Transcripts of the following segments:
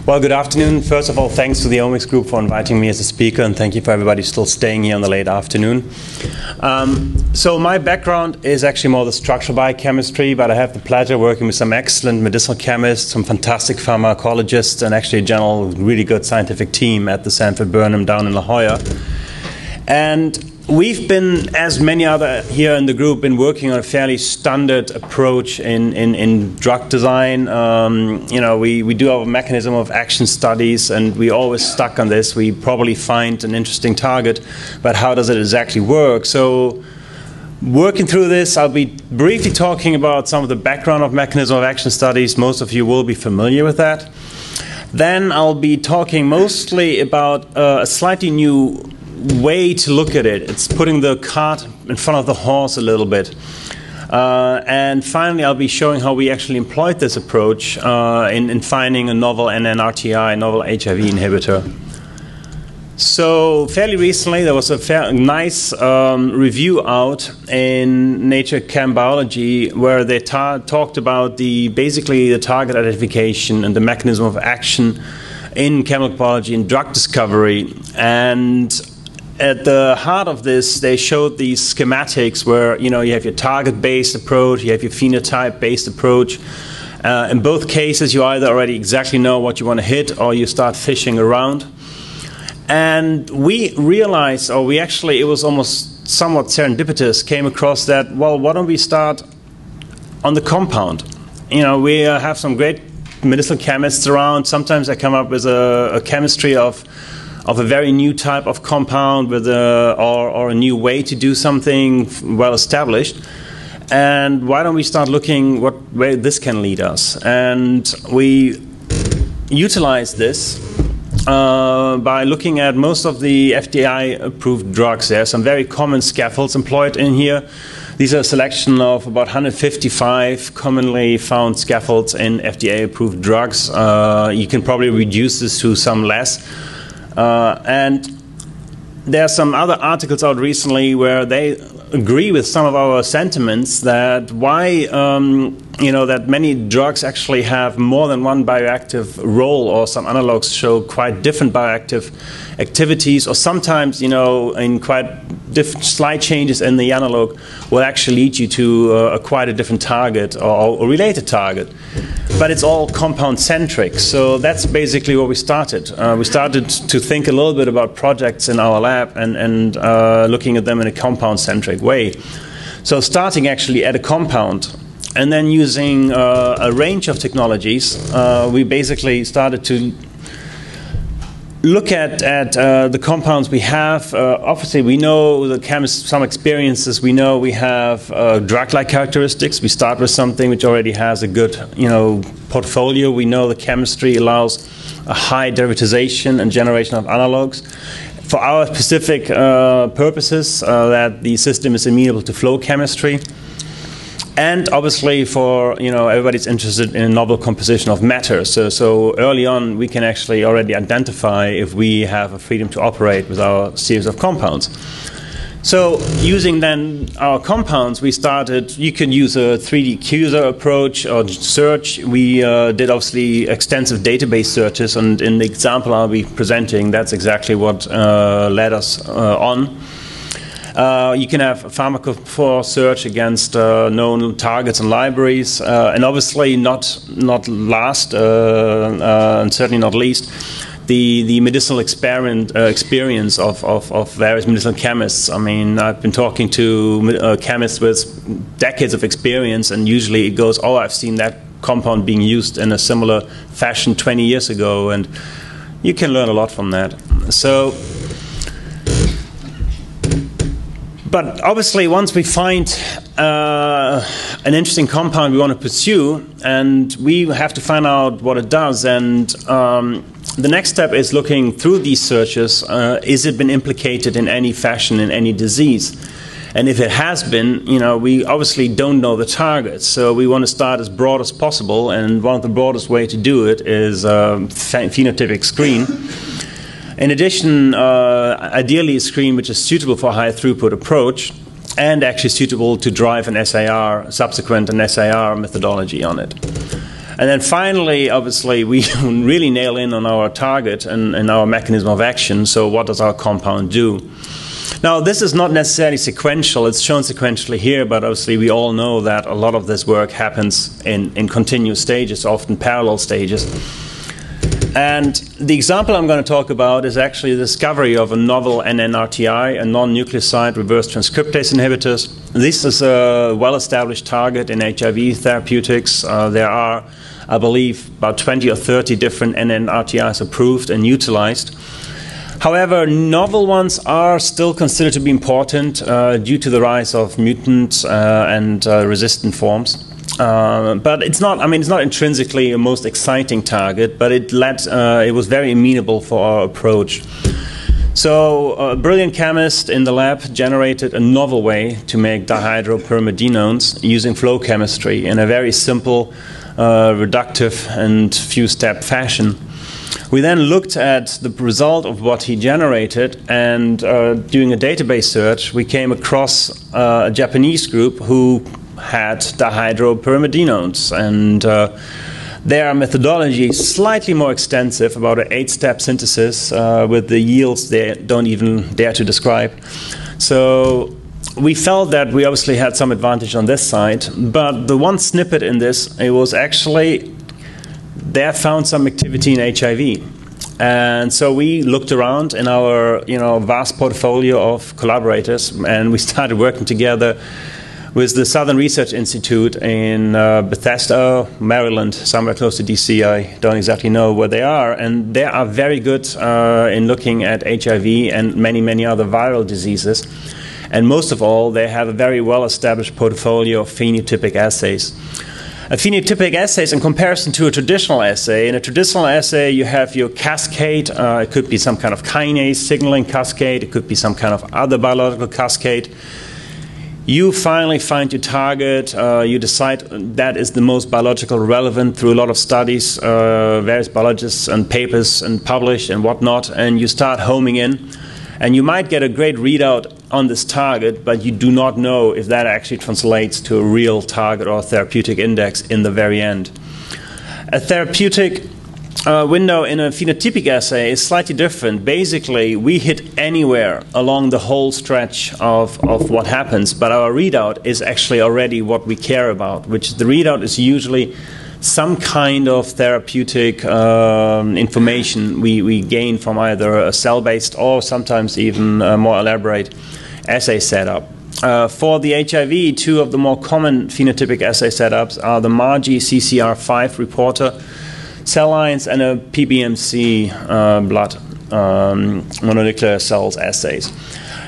Well, good afternoon. First of all, thanks to the OMICS group for inviting me as a speaker, and thank you for everybody still staying here on the late afternoon. So my background is actually more the structural biochemistry, but I have the pleasure of working with some excellent medicinal chemists, some fantastic pharmacologists, and actually a general really good scientific team at the Sanford-Burnham down in La Jolla. And we've been, as many other here in the group, been working on a fairly standard approach in drug design. You know, we do our mechanism of action studies, and we always stuck on this. We probably find an interesting target, but how does it exactly work? So, working through this, I'll be briefly talking about some of the background of mechanism of action studies. Most of you will be familiar with that. Then I'll be talking mostly about a slightly new way to look at it. It's putting the cart in front of the horse a little bit. And finally, I'll be showing how we actually employed this approach in finding a novel NNRTI, novel HIV inhibitor. So fairly recently, there was a nice review out in Nature Chem Biology where they talked about basically the target identification and the mechanism of action in chemical biology and drug discovery. And at the heart of this, they showed these schematics where, you know, you have your target-based approach, you have your phenotype-based approach. In both cases, you either already exactly know what you want to hit or you start fishing around. And we realized, or we actually, it was almost somewhat serendipitous, came across that, well, why don't we start on the compound? You know, we have some great medicinal chemists around. Sometimes they come up with a chemistry of a very new type of compound with or a new way to do something well established. And why don't we start looking where this can lead us? And we utilize this by looking at most of the FDA-approved drugs. There are some very common scaffolds employed in here. These are a selection of about 155 commonly found scaffolds in FDA-approved drugs. You can probably reduce this to some less. And there are some other articles out recently where they agree with some of our sentiments that you know, that many drugs actually have more than one bioactive role, or some analogues show quite different bioactive activities, or sometimes, you know, in quite different slight changes in the analog will actually lead you to quite a different target or a related target. But it's all compound-centric, so that's basically where we started. We started to think a little bit about projects in our lab and looking at them in a compound-centric way. So starting actually at a compound, and then using a range of technologies, we basically started to look at the compounds we have. Obviously, we know the chemists, some experiences. We know we have drug-like characteristics. We start with something which already has a good, you know, portfolio. We know the chemistry allows a high derivatization and generation of analogues. For our specific purposes, that the system is amenable to flow chemistry. And obviously, for, you know, everybody's interested in a novel composition of matter. So early on, we can actually already identify if we have a freedom to operate with our series of compounds. So using then our compounds, we started. You can use a 3D QSAR approach or search. We did obviously extensive database searches, and in the example I'll be presenting, that's exactly what led us on. You can have a Pharmacophore search against known targets and libraries, and obviously not last, and certainly not least, the medicinal experience of various medicinal chemists. I mean, I've been talking to chemists with decades of experience, and usually it goes, oh, I've seen that compound being used in a similar fashion 20 years ago, and you can learn a lot from that. So. But obviously, once we find an interesting compound we want to pursue, and we have to find out what it does, and the next step is looking through these searches, is it been implicated in any fashion in any disease? And if it has been, you know, we obviously don't know the target, so we want to start as broad as possible, and one of the broadest way to do it is phenotypic screen. In addition, ideally a screen which is suitable for a high throughput approach and actually suitable to drive an SAR, subsequent an SAR methodology on it. And then finally, obviously, we really nail in on our target and our mechanism of action. So what does our compound do? Now, this is not necessarily sequential. It's shown sequentially here, but obviously we all know that a lot of this work happens in continuous stages, often parallel stages. And the example I'm going to talk about is actually the discovery of a novel NNRTI, a non-nucleoside reverse transcriptase inhibitors. This is a well-established target in HIV therapeutics. There are, I believe, about 20 or 30 different NNRTIs approved and utilized. However, novel ones are still considered to be important due to the rise of mutant and resistant forms. But it's not, I mean, it's not intrinsically a most exciting target, but it was very amenable for our approach. So a brilliant chemist in the lab generated a novel way to make dihydropyrimidinones using flow chemistry in a very simple, reductive and few-step fashion. We then looked at the result of what he generated, and doing a database search, we came across a Japanese group who had dihydropyrimidinones, and their methodology is slightly more extensive, about an 8-step synthesis with the yields they don't even dare to describe. So we felt that we obviously had some advantage on this side, but the one snippet in this, it was actually they found some activity in HIV. And so we looked around in our vast portfolio of collaborators, and we started working together with the Southern Research Institute in Bethesda, Maryland, somewhere close to DC. I don't exactly know where they are. And they are very good in looking at HIV and many, many other viral diseases. And most of all, they have a very well-established portfolio of phenotypic assays. A phenotypic assay is in comparison to a traditional assay. In a traditional assay, you have your cascade. It could be some kind of kinase signaling cascade. It could be some kind of other biological cascade. You finally find your target. You decide that is the most biological relevant through a lot of studies, various biologists and papers and published and whatnot, and you start homing in. And you might get a great readout on this target, but you do not know if that actually translates to a real target or therapeutic index in the very end. A therapeutic window in a phenotypic assay is slightly different. Basically, we hit anywhere along the whole stretch of what happens, but our readout is actually already what we care about, which the readout is usually some kind of therapeutic information we gain from either a cell-based or sometimes even a more elaborate assay setup. For the HIV, two of the more common phenotypic assay setups are the MAGI CCR5 reporter cell lines and a PBMC blood mononuclear cells assays.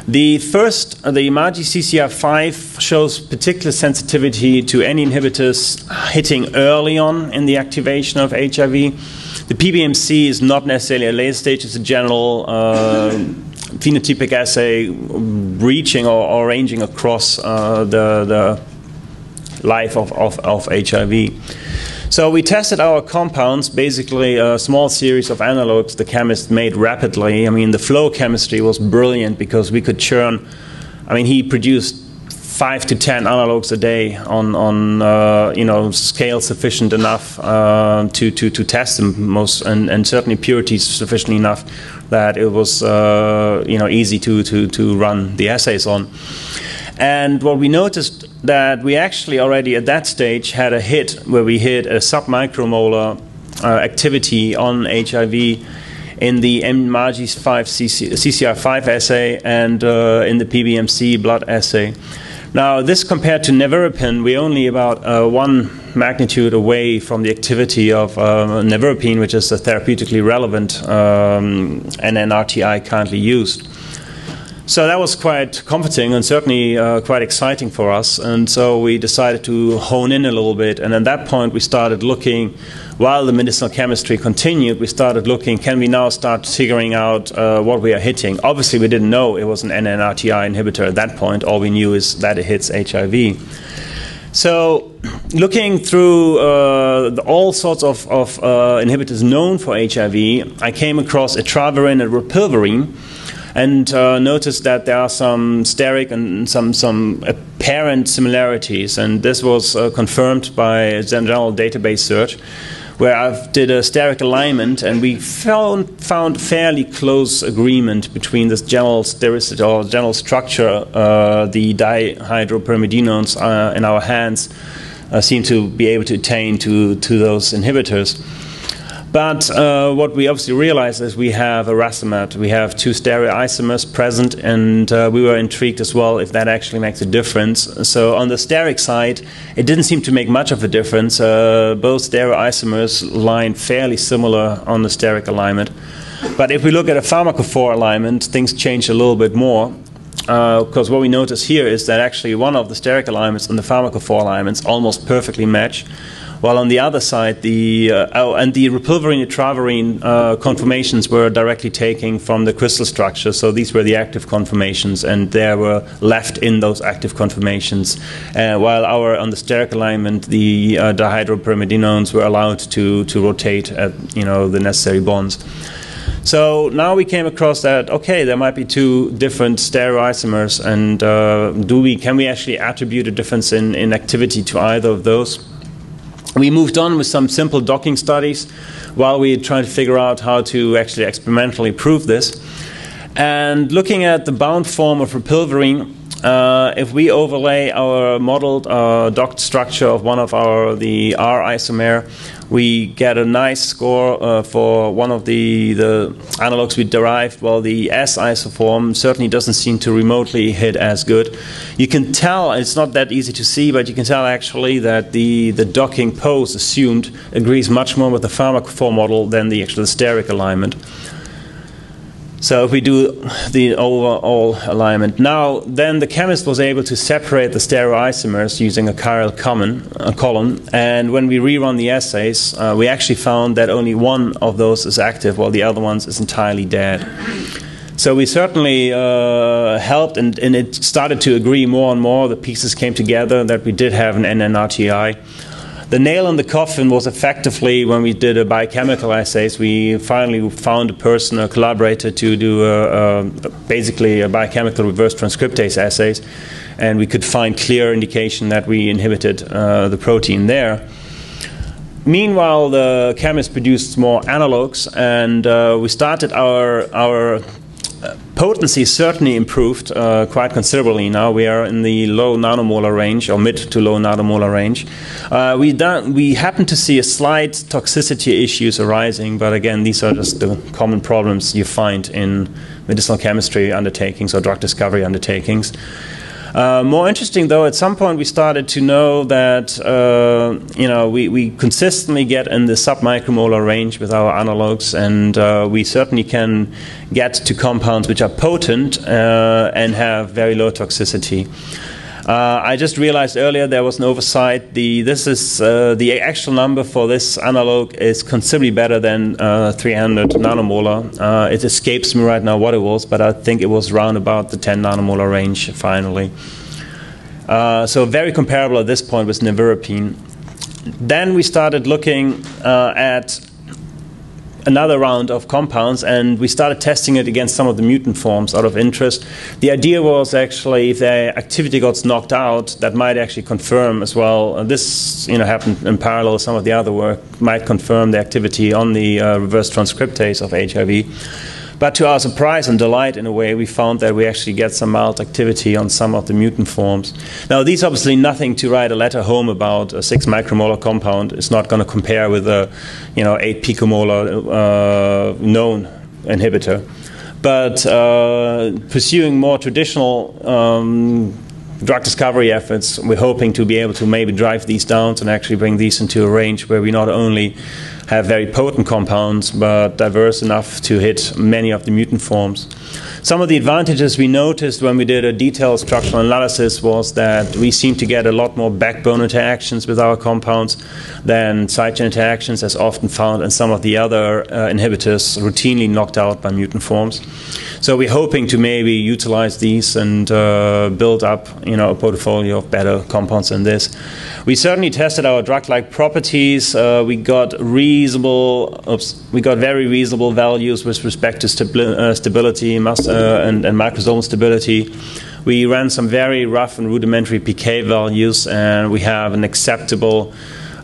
The first, the MAGI CCR5 shows particular sensitivity to any inhibitors hitting early on in the activation of HIV. The PBMC is not necessarily a later stage, it's a general phenotypic assay reaching or ranging across the life of HIV. So we tested our compounds, basically a small series of analogues the chemist made rapidly. I mean, the flow chemistry was brilliant because we could churn, I mean, he produced 5 to 10 analogues a day on scale sufficient enough to test them and certainly purity sufficient enough that it was easy to run the assays on. And what we noticed that we actually already at that stage had a hit where we hit a submicromolar activity on HIV in the MAGI CCR5 assay and in the PBMC blood assay. Now, this compared to nevirapine, we're only about 1 magnitude away from the activity of nevirapine, which is a therapeutically relevant NNRTI currently used. So that was quite comforting and certainly quite exciting for us. And so we decided to hone in a little bit. And at that point, we started looking, while the medicinal chemistry continued, we started looking, can we now start figuring out what we are hitting? Obviously, we didn't know it was an NNRTI inhibitor at that point. All we knew is that it hits HIV. So looking through all sorts of inhibitors known for HIV, I came across etravirine and repurposing, and noticed that there are some steric and some parent similarities, and this was confirmed by a general database search, where I did a steric alignment, and we found fairly close agreement between this general stericity or general structure. The dihydropyrimidinones in our hands seem to be able to attain to those inhibitors. But what we obviously realized is we have a racemate. We have two stereoisomers present, and we were intrigued as well if that actually makes a difference. So on the steric side, it didn't seem to make much of a difference. Both stereoisomers line fairly similar on the steric alignment. But if we look at a pharmacophore alignment, things change a little bit more. Because what we notice here is that actually one of the steric alignments and the pharmacophore alignments almost perfectly match. While on the other side, the repulverine and traverine conformations were directly taken from the crystal structure. So these were the active conformations, and they were left in those active conformations. While on the steric alignment, the dihydropyrimidinones were allowed to rotate at the necessary bonds. So now we came across that, okay, there might be two different stereoisomers, and can we actually attribute a difference in activity to either of those? We moved on with some simple docking studies while we tried to figure out how to actually experimentally prove this. And looking at the bound form of repulverine, if we overlay our modeled docked structure of one of the R isomer, we get a nice score for one of the analogues we derived, while the S isoform certainly doesn't seem to remotely hit as good. You can tell, it's not that easy to see, but you can tell actually that the docking pose assumed agrees much more with the pharmacophore model than the actual steric alignment. So if we do the overall alignment, now then the chemist was able to separate the stereoisomers using a chiral column, and when we rerun the assays, we actually found that only one of those is active, while the other ones is entirely dead. So we certainly helped, and it started to agree more and more. The pieces came together that we did have an NNRTI. The nail in the coffin was effectively when we did a biochemical assays. We finally found a collaborator to do basically a biochemical reverse transcriptase assays, and we could find clear indication that we inhibited the protein there. Meanwhile, the chemist produced more analogues, and we started our potency certainly improved quite considerably. Now we are in the low nanomolar range, or mid to low nanomolar range. We happen to see a slight toxicity issues arising, but again, these are just the common problems you find in medicinal chemistry undertakings or drug discovery undertakings. More interesting, though, at some point we started to know that we consistently get in the submicromolar range with our analogues, and we certainly can get to compounds which are potent and have very low toxicity. I just realized earlier there was an oversight. The actual number for this analog is considerably better than 300 nanomolar. It escapes me right now what it was, but I think it was around about the 10 nanomolar range finally. So very comparable at this point with nevirapine. Then we started looking at another round of compounds, and we started testing it against some of the mutant forms out of interest. The idea was actually if their activity got knocked out, that might actually confirm as well. This happened in parallel with some of the other work, might confirm the activity on the reverse transcriptase of HIV. But to our surprise and delight, in a way, we found that we actually get some mild activity on some of the mutant forms. Now, these obviously nothing to write a letter home about. A 6 micromolar compound is not going to compare with a 8 picomolar known inhibitor. But pursuing more traditional drug discovery efforts, we're hoping to be able to maybe drive these down and actually bring these into a range where we not only have very potent compounds, but diverse enough to hit many of the mutant forms. Some of the advantages we noticed when we did a detailed structural analysis was that we seem to get a lot more backbone interactions with our compounds than side chain interactions, as often found in some of the other inhibitors routinely knocked out by mutant forms. So we're hoping to maybe utilize these and build up a portfolio of better compounds than this. We certainly tested our drug-like properties. We got very reasonable values with respect to stability and microsomal stability. We ran some very rough and rudimentary PK values, and we have an acceptable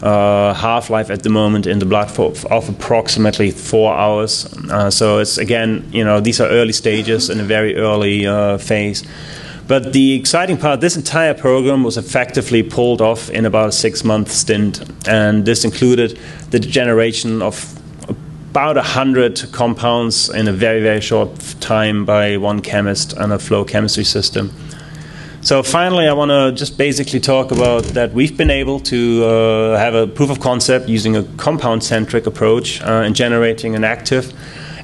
half-life at the moment in the blood of approximately 4 hours. So it's, again, these are early stages in a very early phase. But the exciting part, this entire program was effectively pulled off in about a 6-month stint. And this included the generation of about 100 compounds in a very, very short time by one chemist and a flow chemistry system. So finally, I want to just basically talk about that we've been able to have a proof of concept using a compound-centric approach in generating an active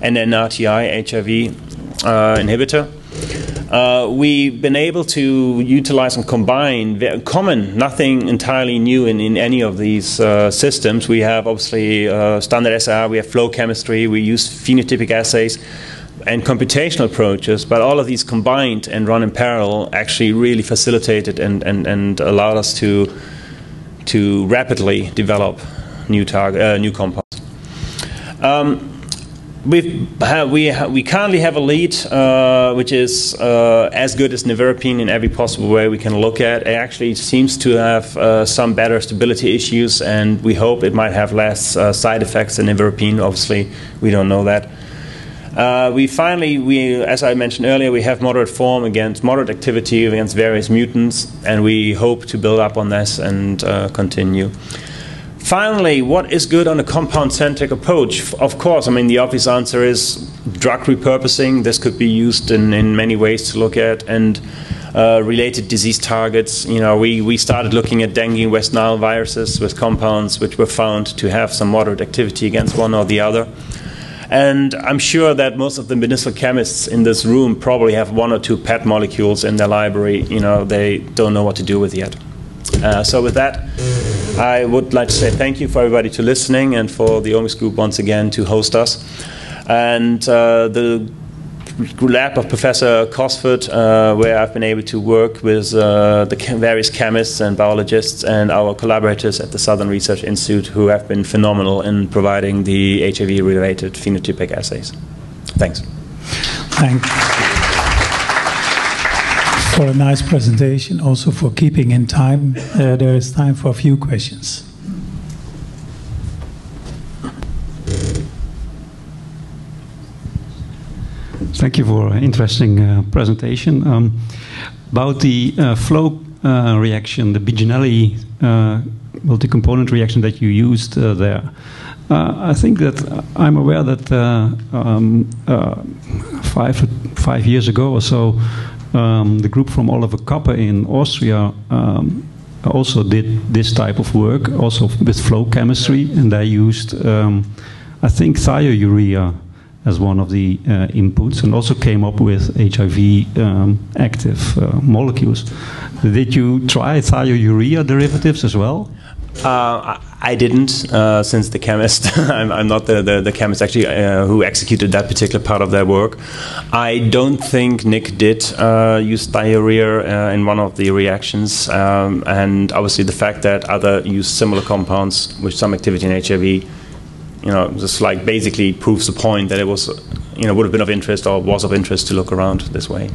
NNRTI HIV inhibitor. We've been able to utilize and combine common, nothing entirely new in any of these systems. We have obviously standard SR, we have flow chemistry, we use phenotypic assays and computational approaches, but all of these combined and run in parallel actually really facilitated and allowed us to rapidly develop new compounds. We currently have a lead which is as good as nevirapine in every possible way we can look at. It actually seems to have some better stability issues, and we hope it might have less side effects than nevirapine. Obviously, we don't know that. As I mentioned earlier, we have moderate activity against various mutants, and we hope to build up on this and continue. Finally, what is good on a compound-centric approach? Of course, I mean, the obvious answer is drug repurposing. This could be used in many ways to look at, and related disease targets. We started looking at dengue and West Nile viruses with compounds which were found to have some moderate activity against one or the other. And I'm sure that most of the medicinal chemists in this room probably have 1 or 2 PET molecules in their library. They don't know what to do with yet. So with that, I would like to say thank you for everybody to listening, and for the OMICS group once again to host us. And the lab of Professor Cosford, where I've been able to work with the various chemists and biologists and our collaborators at the Southern Research Institute, who have been phenomenal in providing the HIV-related phenotypic assays. Thanks. Thanks for a nice presentation, also for keeping in time. There is time for a few questions. Thank you for an interesting presentation. About the flow reaction, the Biginelli multi-component reaction that you used there. I think that I'm aware that 5 years ago or so, the group from Oliver Koppe in Austria also did this type of work, also with flow chemistry, and they used, I think, thiourea as one of the inputs, and also came up with HIV active molecules. Did you try thiourea derivatives as well? I didn't, since the chemist, I'm not the chemist actually who executed that particular part of their work. I don't think Nick did use thiourea in one of the reactions, and obviously the fact that other use similar compounds with some activity in HIV, just like basically proves the point that it was, would have been of interest or was of interest to look around this way.